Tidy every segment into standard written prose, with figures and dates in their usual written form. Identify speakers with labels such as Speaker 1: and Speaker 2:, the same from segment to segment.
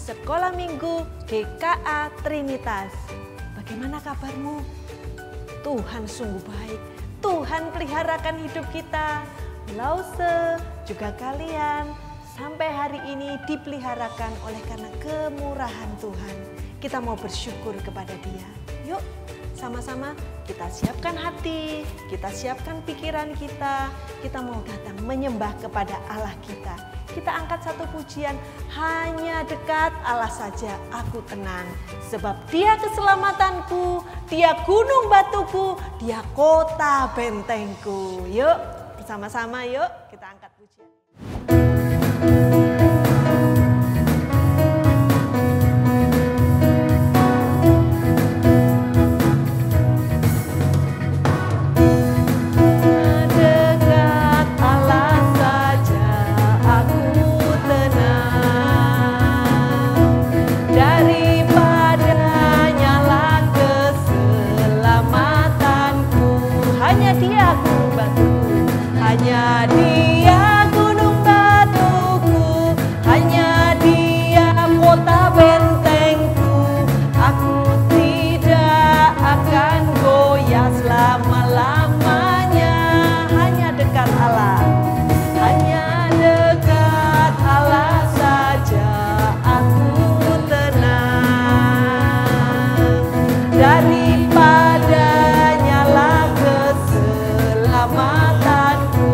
Speaker 1: Sekolah Minggu GKA Trinitas. Bagaimana kabarmu? Tuhan sungguh baik. Tuhan peliharakan hidup kita. Lause juga kalian sampai hari ini dipeliharakan oleh karena kemurahan Tuhan. Kita mau bersyukur kepada Dia. Yuk, sama-sama kita siapkan hati, kita siapkan pikiran kita mau datang menyembah kepada Allah kita. Kita angkat satu pujian, hanya dekat Allah saja aku tenang. Sebab Dia keselamatanku, Dia gunung batuku, Dia kota bentengku. Yuk, bersama-sama yuk kita angkat pujian.
Speaker 2: Hanya Dia gunung batuku, hanya Dia kota bentengku. Aku tidak akan goyah selama-lamanya. Hanya dekat Allah, hanya dekat Allah saja aku tenang. Daripada nyala keselamatanku,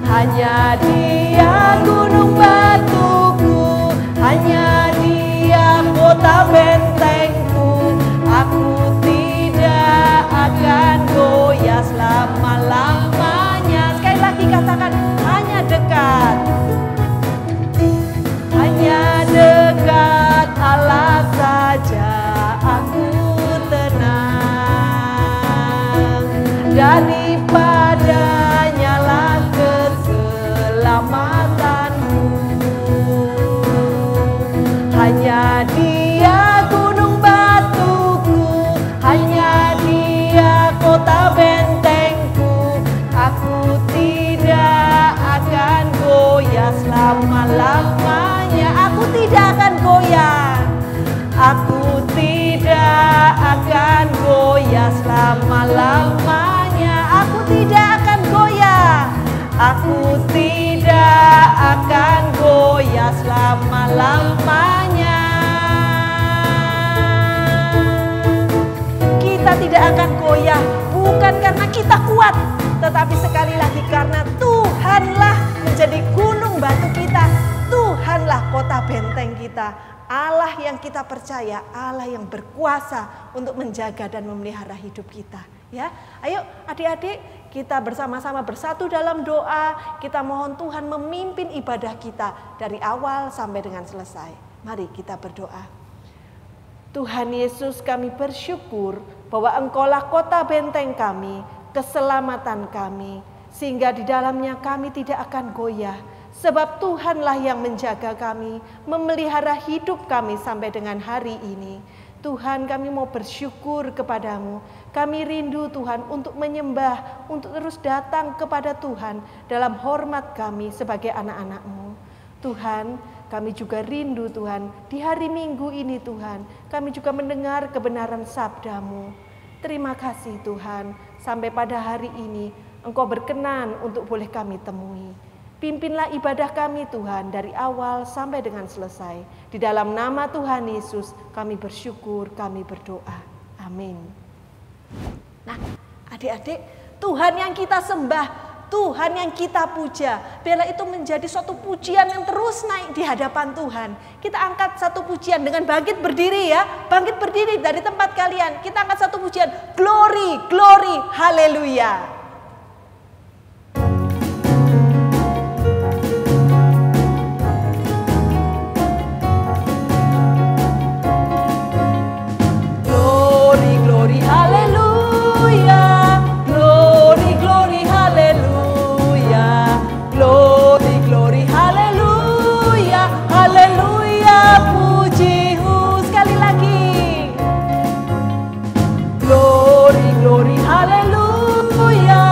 Speaker 2: hanya Dia gunung batuku, hanya Dia kota bentengku. Aku tidak akan goyah selama-lamanya. Sekali lagi katakan, hanya dekat. Hanya dekat Allah saja aku tenang. Daripada nyala keselamatanku, hanya Dia gunung batuku, hanya Dia kota bentengku. Aku tidak akan goyah selama-lamanya. Aku tidak akan goyah. Aku tidak akan goyah selama-lamanya. Aku tidak akan goyah. Aku tidak akan goyah selama-lamanya. Kita tidak akan goyah bukan karena kita kuat, tetapi sekali lagi karena Tuhanlah menjadi gunung batu kita. Tuhanlah kota benteng kita. Allah yang kita percaya, Allah yang berkuasa untuk menjaga dan memelihara hidup kita. Ya, ayo adik-adik kita bersama-sama bersatu dalam doa. Kita mohon Tuhan memimpin ibadah kita dari awal sampai dengan selesai. Mari kita berdoa. Tuhan Yesus, kami bersyukur bahwa Engkaulah kota benteng kami, keselamatan kami, sehingga di dalamnya kami tidak akan goyah. Sebab Tuhanlah yang menjaga kami, memelihara hidup kami sampai dengan hari ini. Tuhan, kami mau bersyukur kepadamu. Kami rindu Tuhan untuk menyembah, untuk terus datang kepada Tuhan dalam hormat kami sebagai anak-anak-Mu. Tuhan, kami juga rindu Tuhan di hari Minggu ini Tuhan. Kami juga mendengar kebenaran sabda-Mu. Terima kasih Tuhan, sampai pada hari ini Engkau berkenan untuk boleh kami temui. Pimpinlah ibadah kami Tuhan dari awal sampai dengan selesai. Di dalam nama Tuhan Yesus kami bersyukur, kami berdoa. Amin. Nah adik-adik, Tuhan yang kita sembah, Tuhan yang kita puja, biarlah itu menjadi suatu pujian yang terus naik di hadapan Tuhan. Kita angkat satu pujian dengan bangkit berdiri ya. Bangkit berdiri dari tempat kalian. Kita angkat satu pujian. Glory, glory, haleluya. Glory, haleluya. Glory, glory, haleluya. Glory, glory, haleluya. Haleluya, pujimu. Sekali lagi. Glory, glory, haleluya.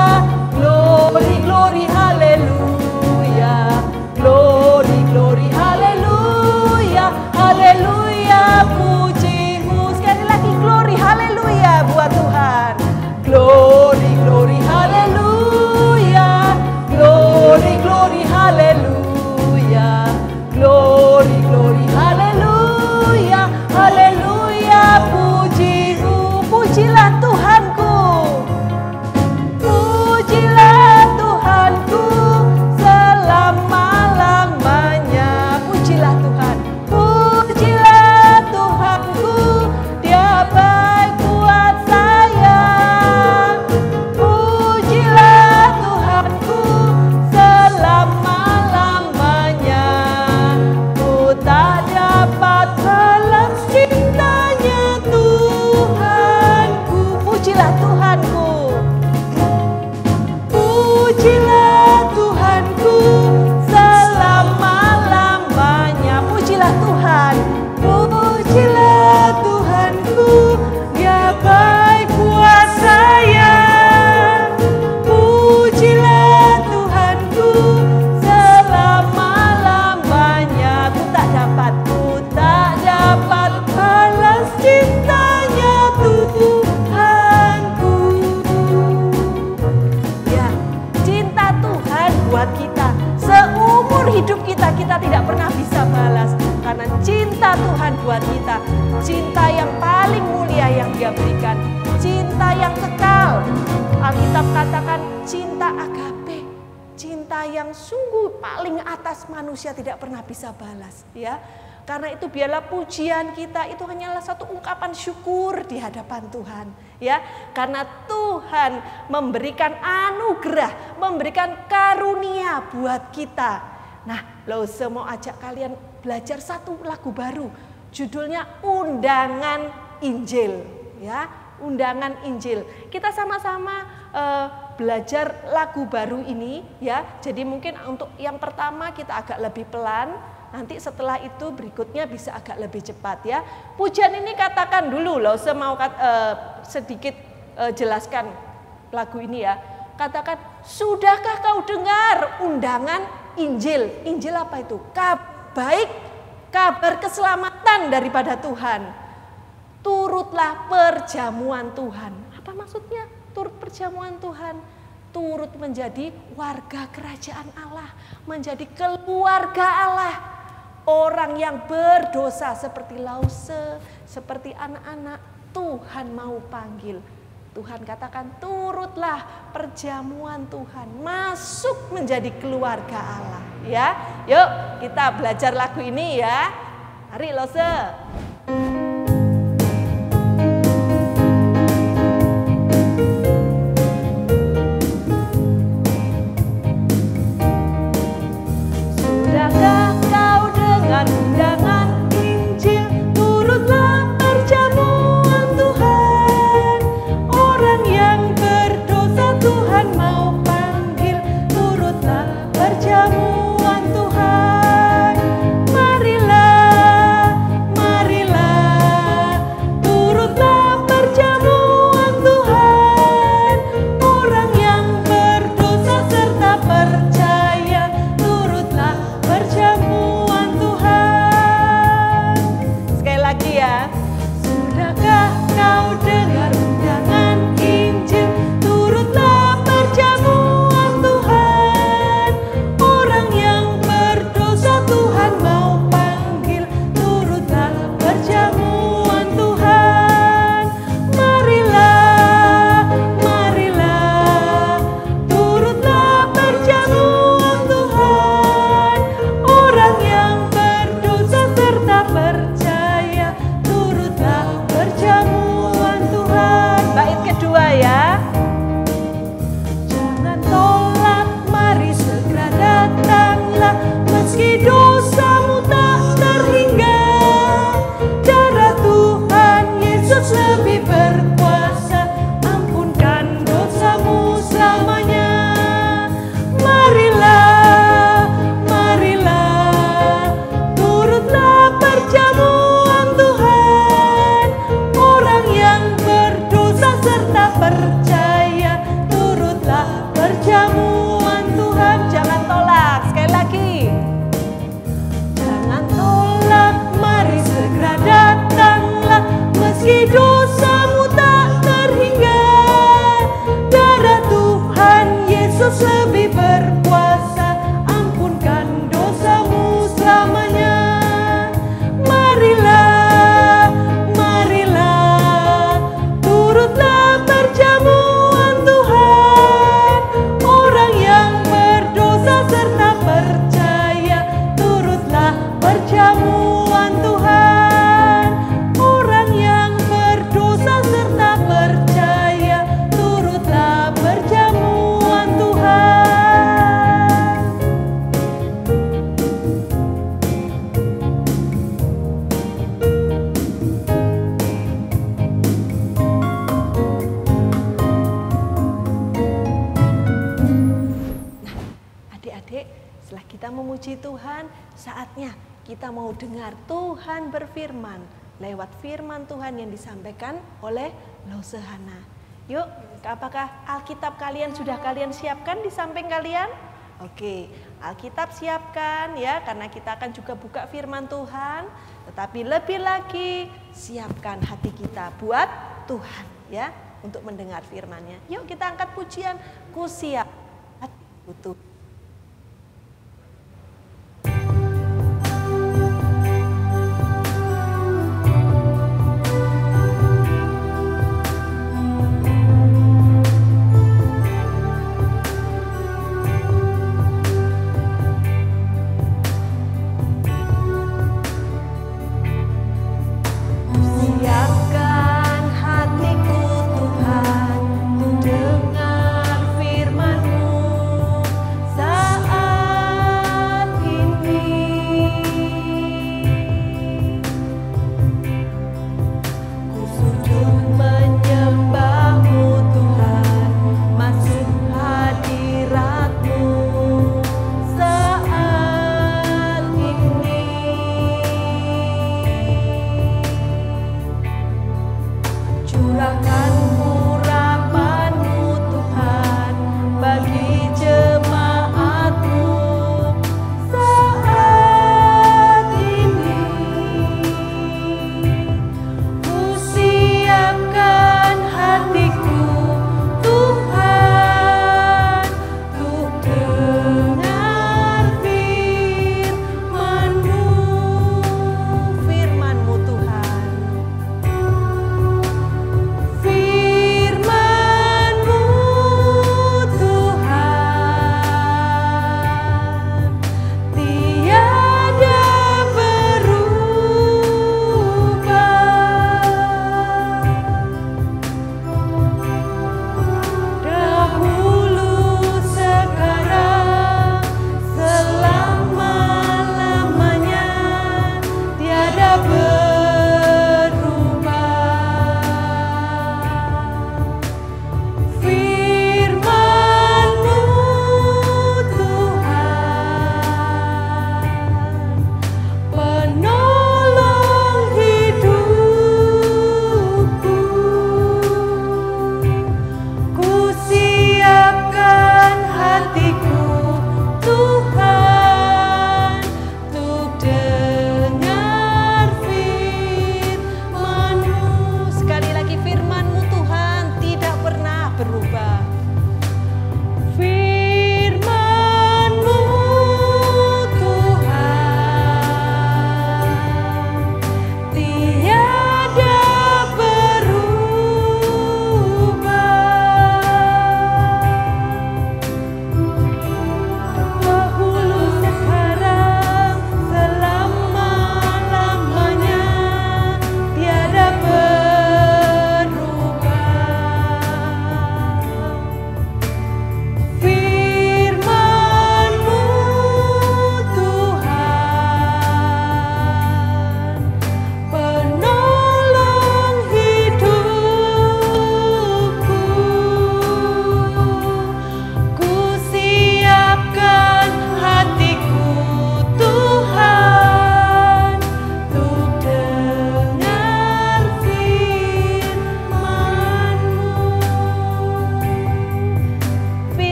Speaker 2: cinta agape, cinta yang sungguh paling atas manusia tidak pernah bisa balas, ya. Karena itu biarlah pujian kita itu hanyalah satu ungkapan syukur di hadapan Tuhan, ya. Karena Tuhan memberikan anugerah, memberikan karunia buat kita. Nah, Lause mau ajak kalian belajar satu lagu baru, judulnya Undangan Injil, ya. Undangan Injil. Kita sama-sama belajar lagu baru ini, ya. Jadi mungkin untuk yang pertama kita agak lebih pelan. Nanti setelah itu berikutnya bisa agak lebih cepat, ya. Pujian ini katakan dulu loh, saya mau sedikit jelaskan lagu ini, ya. Katakan, sudahkah kau dengar undangan Injil? Injil apa itu? Baik, kabar keselamatan daripada Tuhan. Turutlah perjamuan Tuhan. Apa maksudnya turut perjamuan Tuhan? Turut menjadi warga kerajaan Allah, menjadi keluarga Allah. Orang yang berdosa seperti Lause, seperti anak-anak, Tuhan mau panggil. Tuhan katakan turutlah perjamuan Tuhan, masuk menjadi keluarga Allah, ya. Yuk kita belajar lagu ini, ya. Mari Lause. Undangan Injil, turutlah perjamuan Tuhan. Orang yang berdosa Tuhan mau panggil, turutlah perjamuan Tuhan. Marilah, marilah, turutlah perjamuan Tuhan. Orang yang berdosa serta percaya, turutlah perjamuan. Ya. Sudahkah kau dengar undangan Injil, turutlah perjamuan Tuhan. Orang yang berdosa Tuhan mau panggil, turutlah perjamuan Tuhan. Marilah, marilah, turutlah perjamuan Tuhan. Orang yang berdosa serta percaya, perjamuan Tuhan. Bait kedua, ya. Jangan tolak, mari segera datanglah, meski dosamu tak terhingga. Darah Tuhan Yesus lebih berkuasa, ampunkan dosamu selamanya. Marilah, marilah, turutlah perjamuan Tuhan. Orang yang berdosa serta percaya, turutlah perjamuan Tuhan. Jangan tolak, sekali lagi. Jangan tolak, mari segera datanglah, meski dosamu tak terhingga. Darah Tuhan Yesus lebih berkuasa, ampunkan dosamu selamanya. Marilah, marilah, turutlah perjamuan Tuhan. Orang yang berdosa serta percaya, turutlah perjamuan Tuhan. Orang yang berdosa serta percaya, turutlah perjamuan Tuhan. Adik-adik, setelah kita memuji Tuhan, saatnya kita mau dengar Tuhan berfirman lewat firman Tuhan yang disampaikan oleh Lause Hana. Yuk, apakah Alkitab kalian sudah kalian siapkan di samping kalian? Oke, Alkitab siapkan, ya, karena kita akan juga buka firman Tuhan. Tetapi lebih lagi siapkan hati kita buat Tuhan, ya, untuk mendengar firman-Nya. Yuk kita angkat pujian, ku siap hatiku Tuhan.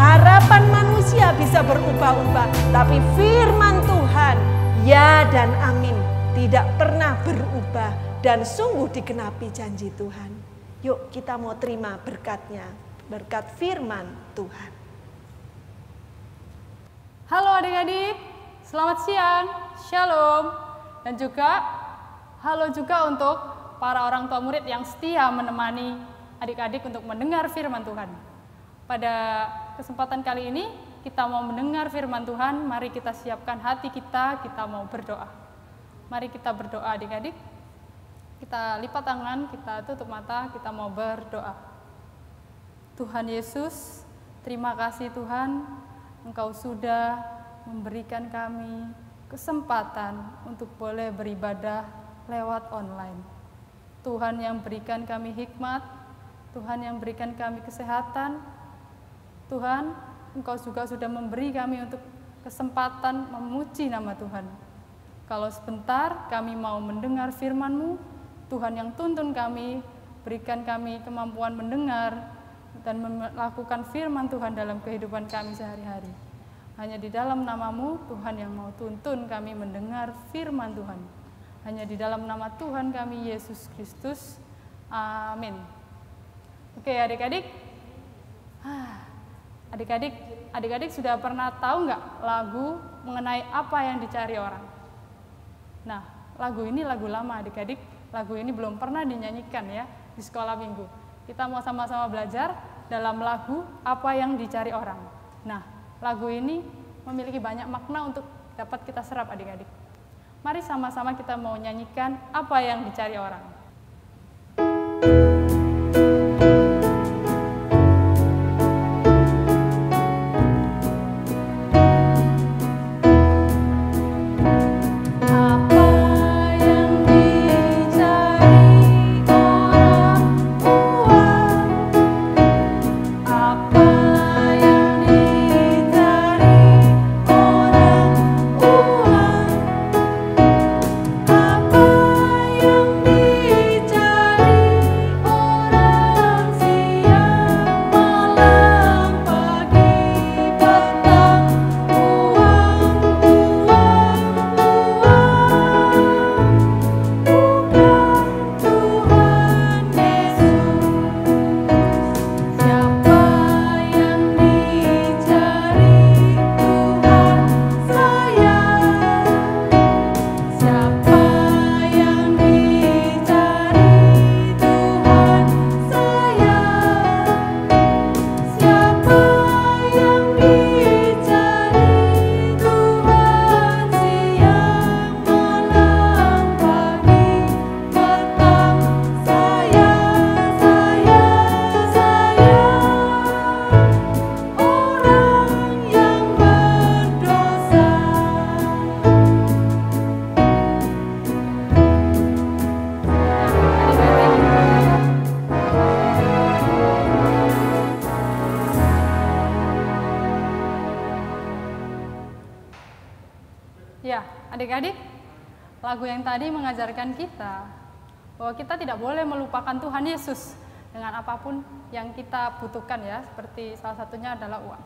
Speaker 2: harapan manusia bisa berubah-ubah, tapi firman Tuhan, ya dan amin, tidak pernah berubah dan sungguh digenapi janji Tuhan. Yuk kita mau terima berkatnya, berkat firman Tuhan.
Speaker 3: Halo adik-adik, selamat siang, shalom. Dan juga halo juga untuk para orang tua murid yang setia menemani adik-adik untuk mendengar firman Tuhan. Pada kesempatan kali ini kita mau mendengar firman Tuhan, mari kita siapkan hati kita mau berdoa. Mari kita berdoa adik-adik. Kita lipat tangan, kita tutup mata, kita mau berdoa. Tuhan Yesus, terima kasih Tuhan, Engkau sudah memberikan kami kesempatan untuk boleh beribadah lewat online. Tuhan yang berikan kami hikmat, Tuhan yang berikan kami kesehatan, Tuhan, Engkau juga sudah memberi kami untuk kesempatan memuji nama Tuhan. Kalau sebentar kami mau mendengar firman-Mu, Tuhan yang tuntun kami, berikan kami kemampuan mendengar dan melakukan firman Tuhan dalam kehidupan kami sehari-hari. Hanya di dalam nama-Mu, Tuhan yang mau tuntun kami mendengar firman Tuhan. Hanya di dalam nama Tuhan kami, Yesus Kristus. Amin. Oke adik-adik. Adik-adik sudah pernah tahu nggak lagu mengenai apa yang dicari orang? Nah, lagu ini lagu lama adik-adik. Lagu ini belum pernah dinyanyikan ya di sekolah minggu. Kita mau sama-sama belajar dalam lagu apa yang dicari orang. Nah, lagu ini memiliki banyak makna untuk dapat kita serap adik-adik. Mari sama-sama kita mau nyanyikan apa yang dicari orang. Ya, adik-adik, lagu yang tadi mengajarkan kita bahwa kita tidak boleh melupakan Tuhan Yesus dengan apapun yang kita butuhkan ya, seperti salah satunya adalah uang.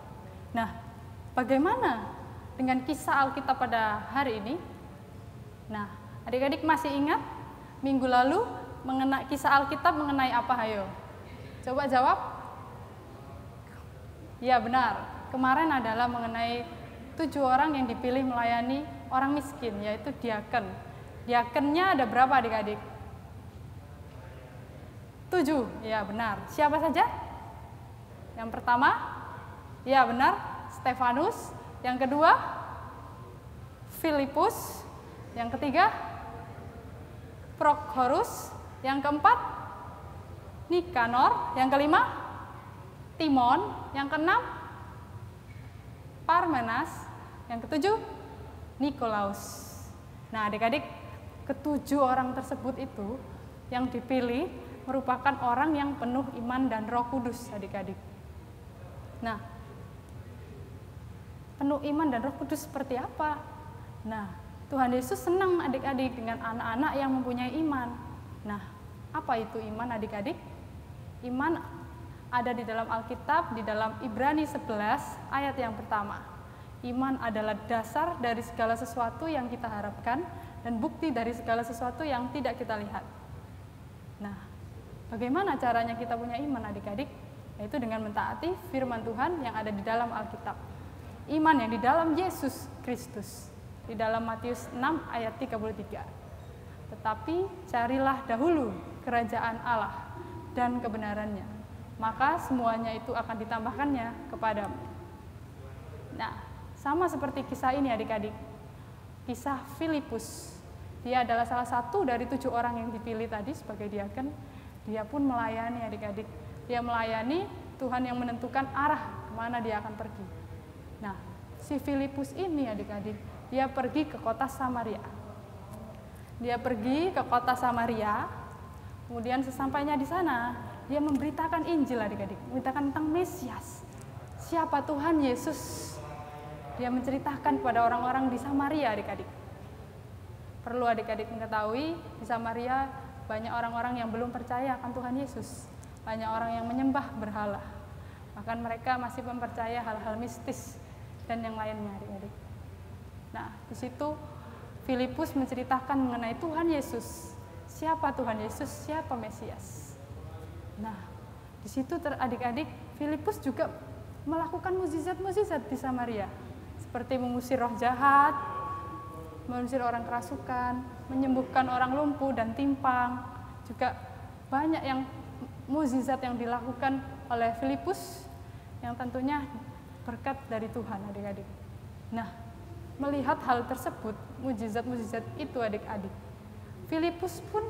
Speaker 3: Nah, bagaimana dengan kisah Alkitab pada hari ini? Nah, adik-adik masih ingat minggu lalu mengenai kisah Alkitab mengenai apa? Ayo, coba jawab. Ya benar, kemarin adalah mengenai 7 orang yang dipilih melayani orang miskin, yaitu diaken. Diakennya ada berapa adik-adik? 7, ya benar. Siapa saja? Yang pertama, ya benar, Stefanus. Yang kedua, Filipus. Yang ketiga, Prokhorus. Yang keempat, Nikanor. Yang kelima, Timon. Yang keenam, Parmenas. Yang ketujuh, Nikolaus. Nah adik-adik, ke-7 orang tersebut itu yang dipilih merupakan orang yang penuh iman dan Roh Kudus adik-adik. Nah, penuh iman dan Roh Kudus seperti apa? Nah, Tuhan Yesus senang adik-adik dengan anak-anak yang mempunyai iman. Nah, apa itu iman adik-adik? Iman ada di dalam Alkitab, di dalam Ibrani 11 ayat yang pertama. Iman adalah dasar dari segala sesuatu yang kita harapkan dan bukti dari segala sesuatu yang tidak kita lihat. Nah, bagaimana caranya kita punya iman adik-adik? Yaitu dengan mentaati firman Tuhan yang ada di dalam Alkitab. Iman yang di dalam Yesus Kristus. Di dalam Matius 6 ayat 33. Tetapi carilah dahulu kerajaan Allah dan kebenarannya, maka semuanya itu akan ditambahkannya kepadamu. Nah, sama seperti kisah ini adik-adik. Kisah Filipus. Dia adalah salah satu dari 7 orang yang dipilih tadi sebagai diaken. Dia pun melayani adik-adik. Dia melayani Tuhan yang menentukan arah kemana dia akan pergi. Nah, si Filipus ini adik-adik, dia pergi ke kota Samaria. Dia pergi ke kota Samaria, kemudian sesampainya di sana, dia memberitakan Injil adik-adik, memberitakan tentang Mesias. Siapa Tuhan Yesus? Dia menceritakan kepada orang-orang di Samaria adik-adik. Perlu adik-adik mengetahui, di Samaria banyak orang-orang yang belum percaya akan Tuhan Yesus. Banyak orang yang menyembah berhala. Bahkan mereka masih mempercaya hal-hal mistis dan yang lainnya adik-adik. Nah, di situ Filipus menceritakan mengenai Tuhan Yesus. Siapa Tuhan Yesus? Siapa Mesias? Nah, di situ adik-adik, Filipus juga melakukan mukjizat-mukjizat di Samaria. Seperti mengusir roh jahat, mengusir orang kerasukan, menyembuhkan orang lumpuh dan timpang. Juga banyak yang mukjizat yang dilakukan oleh Filipus yang tentunya berkat dari Tuhan adik-adik. Nah, melihat hal tersebut, mukjizat-mukjizat itu adik-adik, Filipus pun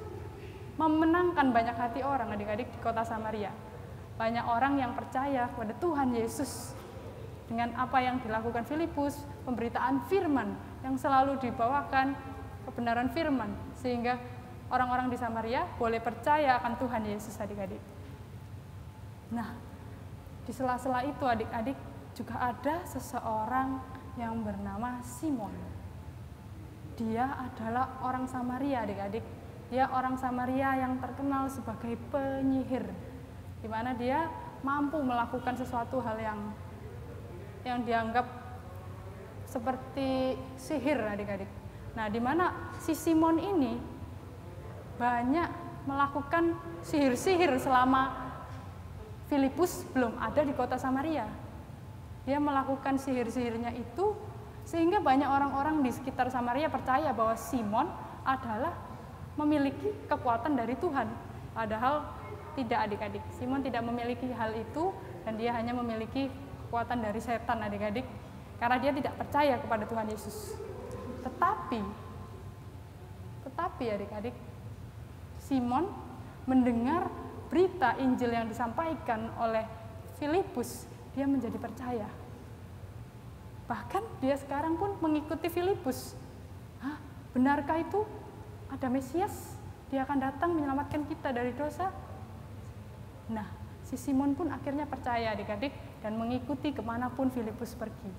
Speaker 3: memenangkan banyak hati orang adik-adik di kota Samaria. Banyak orang yang percaya kepada Tuhan Yesus dengan apa yang dilakukan Filipus, pemberitaan firman yang selalu dibawakan, kebenaran firman, sehingga orang-orang di Samaria boleh percaya akan Tuhan Yesus adik-adik. Nah, di sela-sela itu adik-adik juga ada seseorang yang bernama Simon. Dia adalah orang Samaria adik-adik. Dia orang Samaria yang terkenal sebagai penyihir, di mana dia mampu melakukan sesuatu hal yang dianggap seperti sihir adik-adik. Nah, di mana si Simon ini banyak melakukan sihir-sihir selama Filipus belum ada di kota Samaria. Dia melakukan sihir-sihirnya itu sehingga banyak orang-orang di sekitar Samaria percaya bahwa Simon adalah memiliki kekuatan dari Tuhan. Padahal tidak adik-adik. Simon tidak memiliki hal itu dan dia hanya memiliki kekuatan dari setan adik-adik karena dia tidak percaya kepada Tuhan Yesus. Tetapi adik-adik, Simon mendengar berita Injil yang disampaikan oleh Filipus, dia menjadi percaya. Bahkan dia sekarang pun mengikuti Filipus. Hah, benarkah itu ada Mesias? Dia akan datang menyelamatkan kita dari dosa? Nah, si Simon pun akhirnya percaya adik-adik dan mengikuti kemanapun Filipus pergi.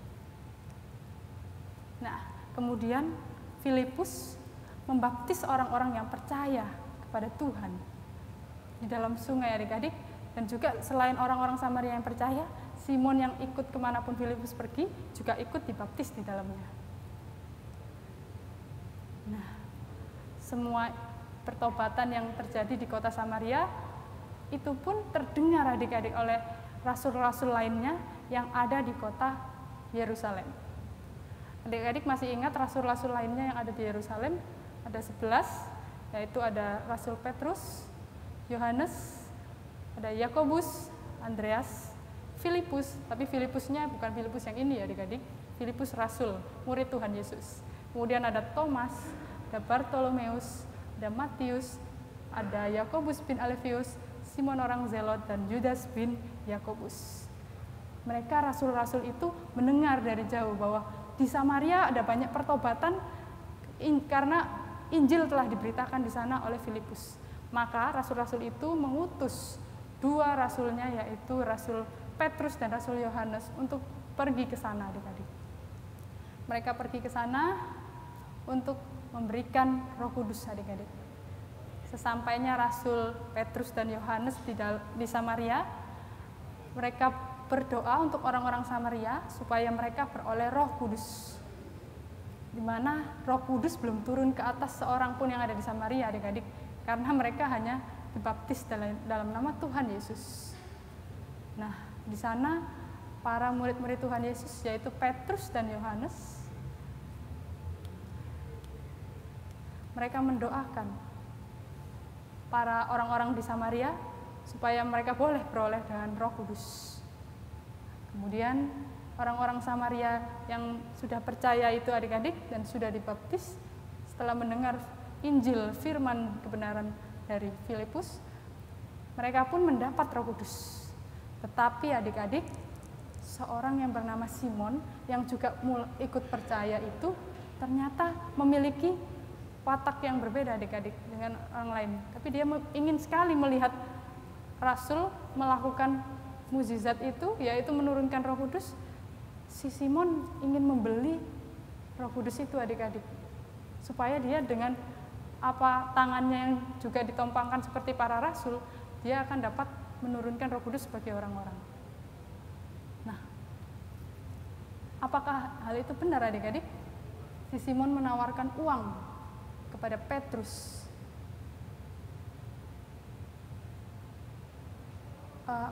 Speaker 3: Nah, kemudian Filipus membaptis orang-orang yang percaya kepada Tuhan di dalam sungai adik-adik. Dan juga selain orang-orang Samaria yang percaya, Simon yang ikut kemanapun Filipus pergi juga ikut dibaptis di dalamnya. Nah, semua pertobatan yang terjadi di kota Samaria itu pun terdengar adik-adik oleh rasul-rasul lainnya yang ada di kota Yerusalem. Adik-adik masih ingat rasul-rasul lainnya yang ada di Yerusalem? Ada 11, yaitu ada Rasul Petrus, Yohanes, ada Yakobus, Andreas, Filipus, tapi Filipusnya bukan Filipus yang ini ya adik-adik, Filipus Rasul, murid Tuhan Yesus. Kemudian ada Thomas, ada Bartolomeus, ada Matius, ada Yakobus bin Alfius, Simon orang Zelot, dan Judas bin Yakobus. Mereka rasul-rasul itu mendengar dari jauh bahwa di Samaria ada banyak pertobatan karena Injil telah diberitakan di sana oleh Filipus. Maka rasul-rasul itu mengutus 2 rasulnya, yaitu Rasul Petrus dan Rasul Yohanes untuk pergi ke sana adik-adik. Mereka pergi ke sana untuk memberikan Roh Kudus adik-adik. Sesampainya Rasul Petrus dan Yohanes di Samaria, mereka berdoa untuk orang-orang Samaria supaya mereka beroleh Roh Kudus. Di mana Roh Kudus belum turun ke atas seorang pun yang ada di Samaria, adik-adik, karena mereka hanya dibaptis dalam nama Tuhan Yesus. Nah, di sana para murid-murid Tuhan Yesus, yaitu Petrus dan Yohanes, mereka mendoakan para orang-orang di Samaria supaya mereka boleh beroleh dengan Roh Kudus. Kemudian orang-orang Samaria yang sudah percaya itu, adik-adik, dan sudah dibaptis, setelah mendengar Injil firman kebenaran dari Filipus, mereka pun mendapat Roh Kudus. Tetapi adik-adik, seorang yang bernama Simon yang juga ikut percaya itu ternyata memiliki watak yang berbeda, adik-adik, dengan orang lain. Tapi dia ingin sekali melihat Rasul melakukan mukjizat itu, yaitu menurunkan Roh Kudus. Si Simon ingin membeli Roh Kudus itu, adik-adik, supaya dia dengan tangannya yang juga ditompangkan seperti para rasul, dia akan dapat menurunkan Roh Kudus bagi orang-orang. Nah, apakah hal itu benar, adik-adik? Si Simon menawarkan uang kepada Petrus.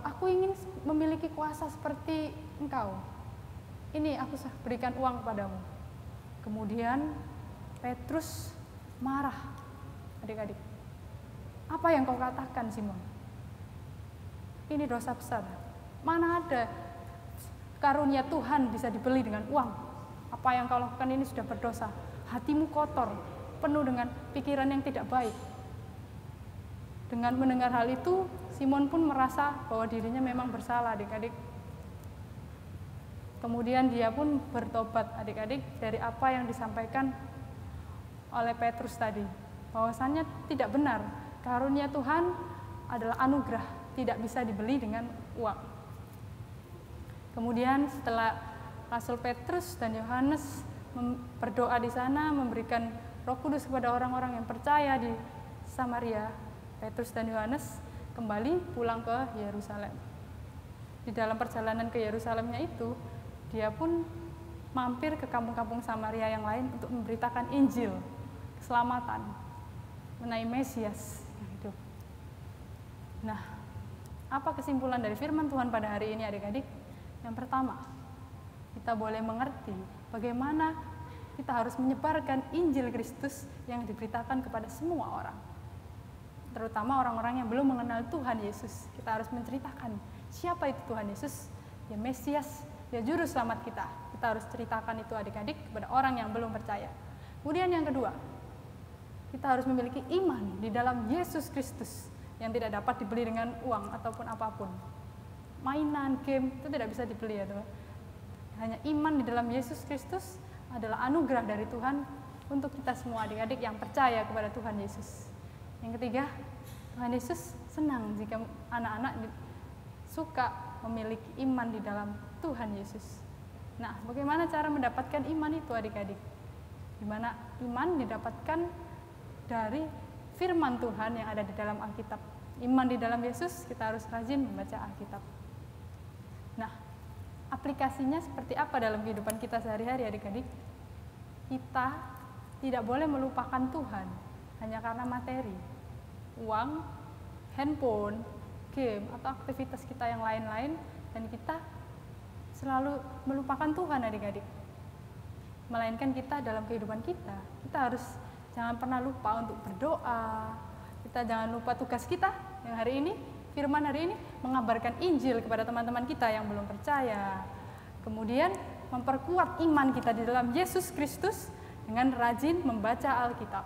Speaker 3: Aku ingin memiliki kuasa seperti engkau. Ini aku berikan uang kepadamu. Kemudian Petrus marah, adik-adik. Apa yang kau katakan, Simon? Ini dosa besar. Mana ada karunia Tuhan bisa dibeli dengan uang? Apa yang kau lakukan ini sudah berdosa. Hatimu kotor, penuh dengan pikiran yang tidak baik. Dengan mendengar hal itu, Simon pun merasa bahwa dirinya memang bersalah, adik-adik. Kemudian dia pun bertobat, adik-adik, dari apa yang disampaikan oleh Petrus tadi. Bahwasannya tidak benar, karunia Tuhan adalah anugerah, tidak bisa dibeli dengan uang. Kemudian setelah Rasul Petrus dan Yohanes berdoa di sana, memberikan Roh Kudus kepada orang-orang yang percaya di Samaria, Petrus dan Yohanes kembali pulang ke Yerusalem. Di dalam perjalanan ke Yerusalemnya itu, dia pun mampir ke kampung-kampung Samaria yang lain untuk memberitakan Injil, keselamatan, mengenai Mesias yang hidup. Nah, apa kesimpulan dari firman Tuhan pada hari ini, adik-adik? Yang pertama, kita boleh mengerti bagaimana kita harus menyebarkan Injil Kristus yang diberitakan kepada semua orang. Terutama orang-orang yang belum mengenal Tuhan Yesus. Kita harus menceritakan siapa itu Tuhan Yesus, ya Mesias, ya Juru Selamat kita. Kita harus ceritakan itu, adik-adik, kepada orang yang belum percaya. Kemudian yang kedua, kita harus memiliki iman di dalam Yesus Kristus yang tidak dapat dibeli dengan uang ataupun apapun. Mainan, game, itu tidak bisa dibeli, ya teman. Hanya iman di dalam Yesus Kristus adalah anugerah dari Tuhan untuk kita semua, adik-adik yang percaya kepada Tuhan Yesus. Yang ketiga, Tuhan Yesus senang jika anak-anak suka memiliki iman di dalam Tuhan Yesus. Nah, bagaimana cara mendapatkan iman itu, adik-adik? Di mana iman didapatkan dari firman Tuhan yang ada di dalam Alkitab. Iman di dalam Yesus, kita harus rajin membaca Alkitab. Nah, aplikasinya seperti apa dalam kehidupan kita sehari-hari, adik-adik? Kita tidak boleh melupakan Tuhan hanya karena materi, uang, handphone, game, atau aktivitas kita yang lain-lain, dan kita selalu melupakan Tuhan, adik-adik. Melainkan kita dalam kehidupan kita harus jangan pernah lupa untuk berdoa. Kita jangan lupa tugas kita yang hari ini, firman hari ini, mengabarkan Injil kepada teman-teman kita yang belum percaya. Kemudian memperkuat iman kita di dalam Yesus Kristus dengan rajin membaca Alkitab.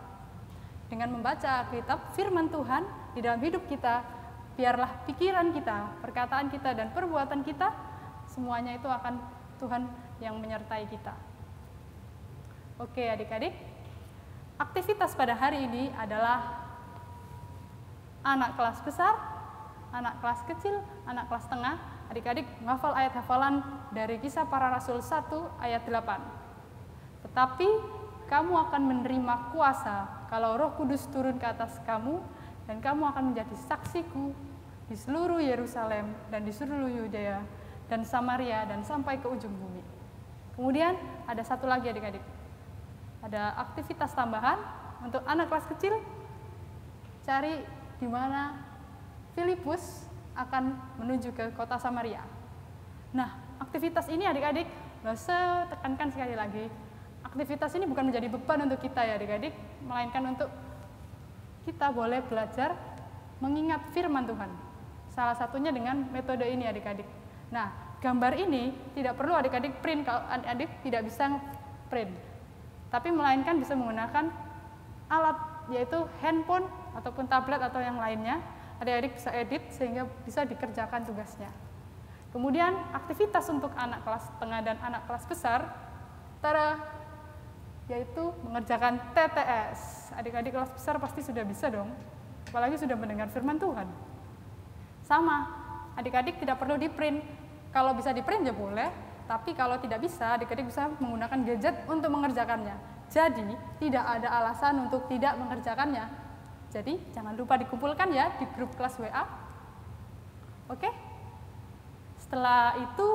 Speaker 3: Dengan membaca Alkitab, firman Tuhan di dalam hidup kita, biarlah pikiran kita, perkataan kita, dan perbuatan kita, semuanya itu akan Tuhan yang menyertai kita. Oke, adik-adik, aktivitas pada hari ini adalah anak kelas besar, anak kelas kecil, anak kelas tengah, adik-adik menghafal ayat hafalan dari Kisah Para Rasul 1 ayat 8. Tetapi kamu akan menerima kuasa kalau Roh Kudus turun ke atas kamu, dan kamu akan menjadi saksiku di seluruh Yerusalem dan di seluruh Yudea dan Samaria dan sampai ke ujung bumi. Kemudian ada satu lagi adik-adik. Ada aktivitas tambahan untuk anak kelas kecil. Cari di mana Filipus akan menuju ke kota Samaria. Nah, aktivitas ini adik-adik, saya tekankan sekali lagi, aktivitas ini bukan menjadi beban untuk kita ya adik-adik, melainkan untuk kita boleh belajar mengingat firman Tuhan. Salah satunya dengan metode ini adik-adik. Nah, gambar ini tidak perlu adik-adik print kalau adik-adik tidak bisa print. Tapi melainkan bisa menggunakan alat yaitu handphone ataupun tablet atau yang lainnya. Adik-adik bisa edit sehingga bisa dikerjakan tugasnya. Kemudian aktivitas untuk anak kelas tengah dan anak kelas besar yaitu mengerjakan TTS. Adik-adik kelas besar pasti sudah bisa dong, apalagi sudah mendengar firman Tuhan. Sama, adik-adik tidak perlu di-print. Kalau bisa di-print ya boleh, tapi kalau tidak bisa, adik-adik bisa menggunakan gadget untuk mengerjakannya. Jadi, tidak ada alasan untuk tidak mengerjakannya. Jadi, jangan lupa dikumpulkan ya di grup kelas WA. Oke? Setelah itu,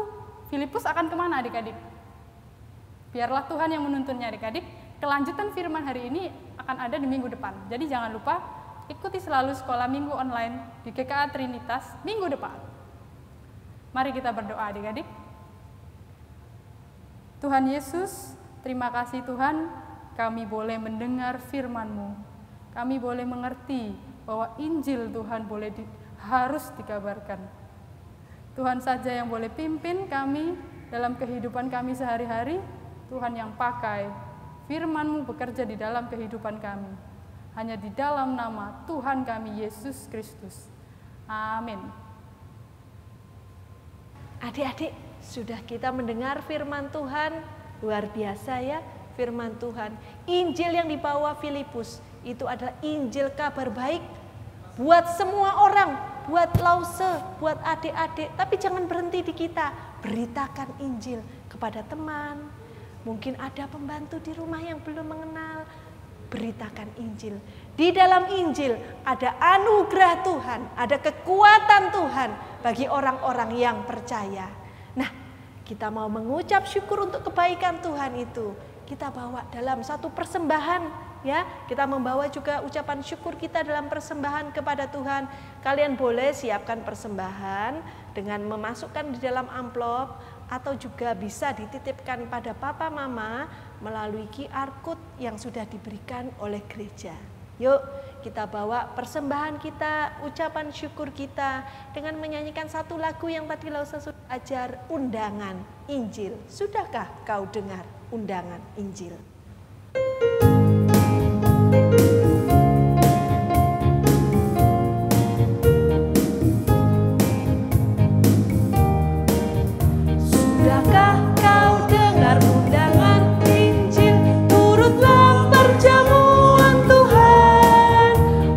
Speaker 3: Filipus akan kemana adik-adik? Biarlah Tuhan yang menuntunnya adik-adik. Kelanjutan firman hari ini akan ada di minggu depan. Jadi, jangan lupa ikuti selalu sekolah minggu online di GKA Trinitas minggu depan. Mari kita berdoa adik-adik. Tuhan Yesus, terima kasih Tuhan, kami boleh mendengar firman-Mu. Kami boleh mengerti bahwa Injil Tuhan harus dikabarkan. Tuhan saja yang boleh pimpin kami dalam kehidupan kami sehari-hari. Tuhan yang pakai firman-Mu bekerja di dalam kehidupan kami. Hanya di dalam nama Tuhan kami Yesus Kristus. Amin.
Speaker 2: Adik-adik, sudah kita mendengar firman Tuhan, luar biasa ya firman Tuhan. Injil yang dibawa Filipus itu adalah Injil kabar baik buat semua orang, buat Lause, buat adik-adik. Tapi jangan berhenti di kita, beritakan Injil kepada teman. Mungkin ada pembantu di rumah yang belum mengenal, beritakan Injil. Di dalam Injil ada anugerah Tuhan, ada kekuatan Tuhan bagi orang-orang yang percaya. Nah, kita mau mengucap syukur untuk kebaikan Tuhan itu. Kita bawa dalam satu persembahan ya. Kita membawa juga ucapan syukur kita dalam persembahan kepada Tuhan. Kalian boleh siapkan persembahan dengan memasukkan di dalam amplop atau juga bisa dititipkan pada papa mama melalui QR code yang sudah diberikan oleh gereja. Yuk kita bawa persembahan kita, ucapan syukur kita dengan menyanyikan satu lagu yang tadi Lausa sudah ajar, Undangan Injil. Sudahkah kau dengar Undangan Injil? Sudahkah kau dengar undangan Injil? Turutlah perjamuan Tuhan.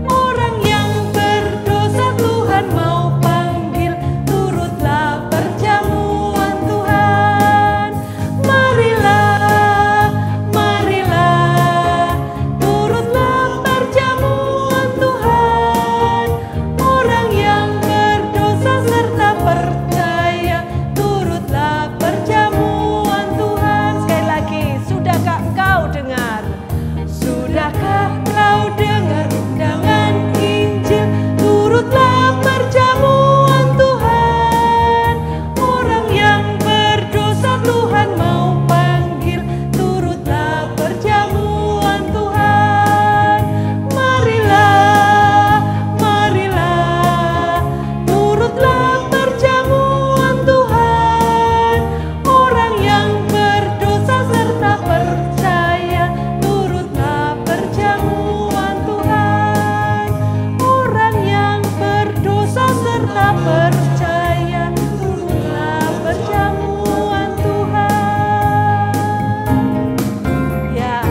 Speaker 2: Orang yang berdosa Tuhan mau panggil. Turutlah perjamuan Tuhan. Marilah, marilah, turutlah perjamuan Tuhan. Orang yang berdosa serta percaya, turutlah perjamuan Tuhan. Sekali lagi, sudahkah engkau dengar? Sudahkah kau dengar undangan Injil? Turutlah perjamuan Tuhan. Orang yang berdosa Tuhan mau panggil. Turutlah perjamuan Tuhan. Marilah, marilah, turutlah perjamuan Tuhan. Orang yang berdosa serta percaya, turutlah perjamuan Tuhan. Orang yang berdosa serta percaya, turutlah perjamuan Tuhan. Ya,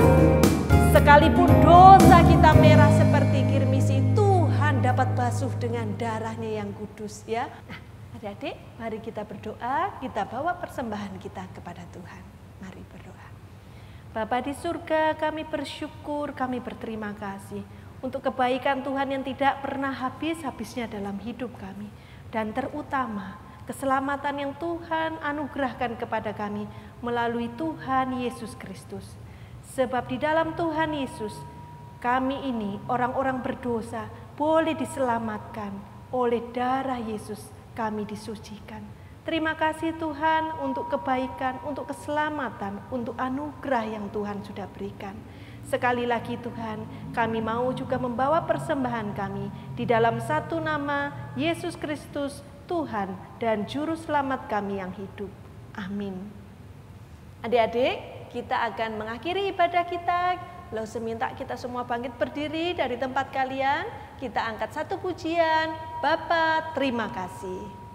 Speaker 2: sekalipun dosa kita merah seperti kirmisi, Tuhan dapat basuh dengan darahnya yang kudus ya. Nah, adik-adik, mari kita berdoa, kita bawa persembahan kita kepada Tuhan. Mari berdoa. Bapa di surga, kami bersyukur, kami berterima kasih untuk kebaikan Tuhan yang tidak pernah habis-habisnya dalam hidup kami. Dan terutama keselamatan yang Tuhan anugerahkan kepada kami melalui Tuhan Yesus Kristus. Sebab di dalam Tuhan Yesus, kami ini orang-orang berdosa boleh diselamatkan oleh darah Yesus, kami disucikan. Terima kasih Tuhan untuk kebaikan, untuk keselamatan, untuk anugerah yang Tuhan sudah berikan. Sekali lagi Tuhan, kami mau juga membawa persembahan kami di dalam satu nama Yesus Kristus, Tuhan dan Juru Selamat kami yang hidup. Amin. Adik-adik, kita akan mengakhiri ibadah kita. Lalu seminta kita semua bangkit berdiri dari tempat kalian. Kita angkat satu pujian. Bapa, terima kasih.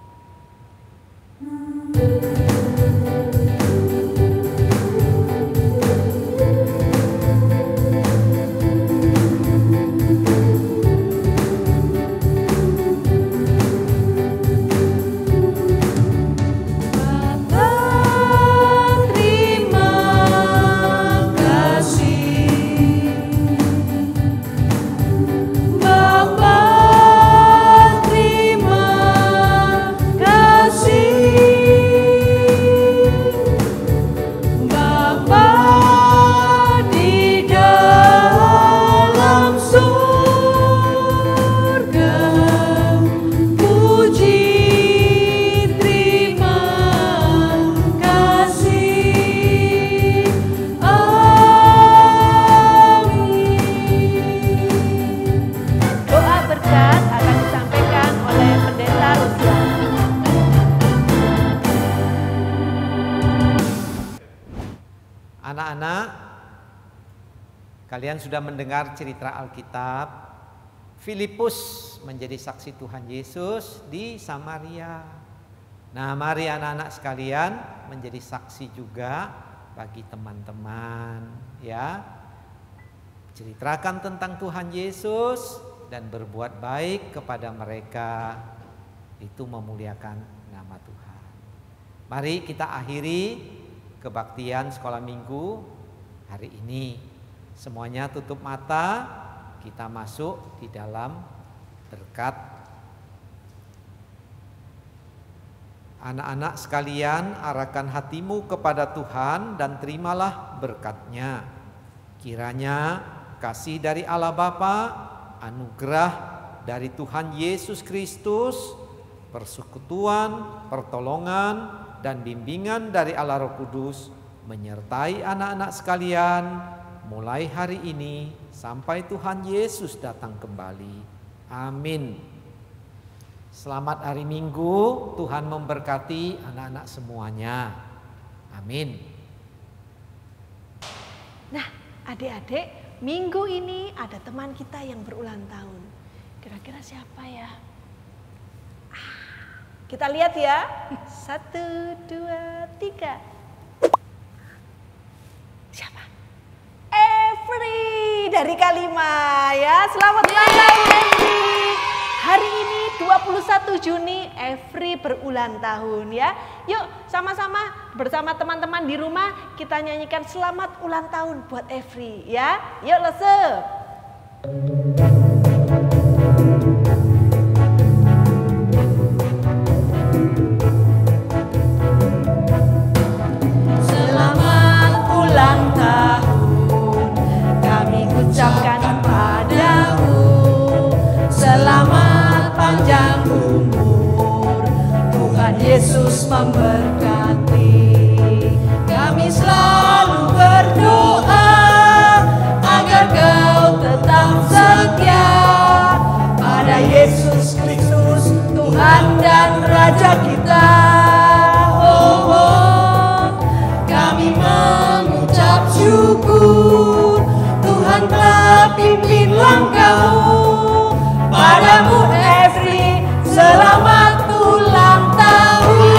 Speaker 4: Anak-anak, kalian sudah mendengar cerita Alkitab. Filipus menjadi saksi Tuhan Yesus di Samaria. Nah, mari anak-anak sekalian menjadi saksi juga bagi teman-teman, ya. Ceritakan tentang Tuhan Yesus dan berbuat baik kepada mereka. Itu memuliakan nama Tuhan. Mari kita akhiri kebaktian sekolah minggu hari ini. Semuanya tutup mata, kita masuk di dalam berkat. Anak-anak sekalian, arahkan hatimu kepada Tuhan dan terimalah berkat-Nya. Kiranya kasih dari Allah Bapa, anugerah dari Tuhan Yesus Kristus, persekutuan, pertolongan, dan bimbingan dari Allah Roh Kudus menyertai anak-anak sekalian mulai hari ini sampai Tuhan Yesus datang kembali. Amin. Selamat hari Minggu, Tuhan memberkati anak-anak semuanya. Amin.
Speaker 2: Nah, adik-adik, minggu ini ada teman kita yang berulang tahun. Kira-kira siapa ya? Kita lihat ya. 1, 2, 3. Siapa? Every dari Kalima ya. Selamat ulang tahun Every. Hari ini 21 Juni Every berulang tahun ya. Yuk sama-sama bersama teman-teman di rumah kita nyanyikan selamat ulang tahun buat Every ya. Yuk lese.
Speaker 1: Ulang tahun kami ucapkan padamu, selamat panjang umur, Tuhan Yesus memberkati. Kami selalu berdoa agar kau tetap setia pada Yesus Kristus, Tuhan dan Raja kita. Kami mengucap syukur, Tuhan telah pimpin langkahmu. Padamu Every, selamat ulang tahun.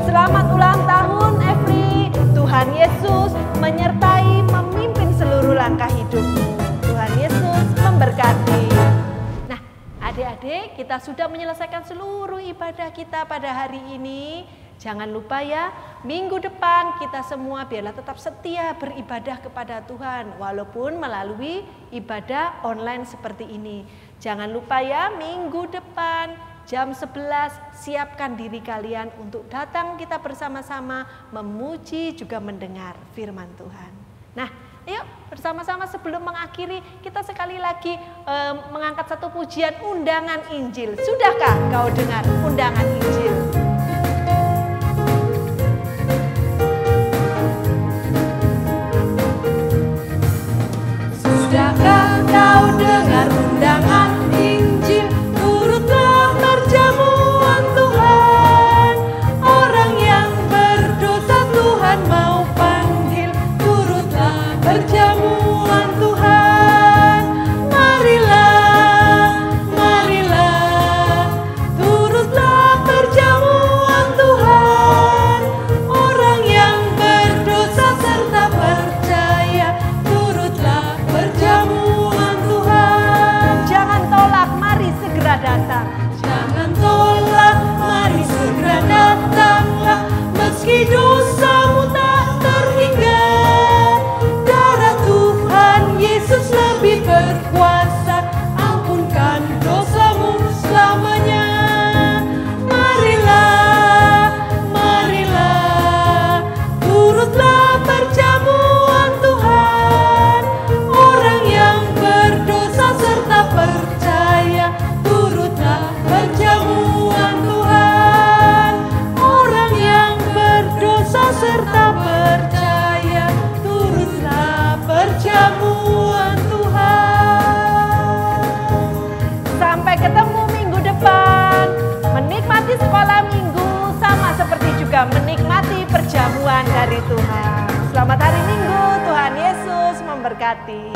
Speaker 2: Selamat ulang tahun Every. Tuhan Yesus menyertai memimpin seluruh langkah hidupmu. Tuhan Yesus memberkati. Nah, adik-adik, kita sudah menyelesaikan seluruh ibadah kita pada hari ini. Jangan lupa ya, minggu depan kita semua biarlah tetap setia beribadah kepada Tuhan walaupun melalui ibadah online seperti ini. Jangan lupa ya, minggu depan jam 11 siapkan diri kalian untuk datang kita bersama-sama memuji juga mendengar firman Tuhan. Nah, yuk bersama-sama sebelum mengakhiri kita sekali lagi mengangkat satu pujian undangan Injil. Sudahkah kau dengar undangan Injil? Sudahkah kau dengar undangan Injil? Turutlah perjamuan Tuhan. Orang yang berdosa Tuhan mau panggil. Turutlah perjamuan Tuhan. Marilah, marilah, turutlah perjamuan Tuhan. Orang yang berdosa serta percaya, turutlah perjamuan Tuhan. Jangan tolak, mari segera datang. Jangan tolak, mari segera datanglah. Meski dosamu tak terhingga, darah Tuhan Yesus lebih berkuasa. Ampunkan dosamu selamanya. Marilah, marilah, turutlah perjamuan Tuhan. Orang yang berdosa serta percaya, turutlah perjamuan Tuhan. Orang yang berdosa serta percaya, turutlah perjamuan Tuhan. Sampai ketemu minggu depan. Menikmati sekolah minggu sama seperti juga menikmati perjamuan dari Tuhan. Selamat hari Minggu, Tuhan Yesus memberkati.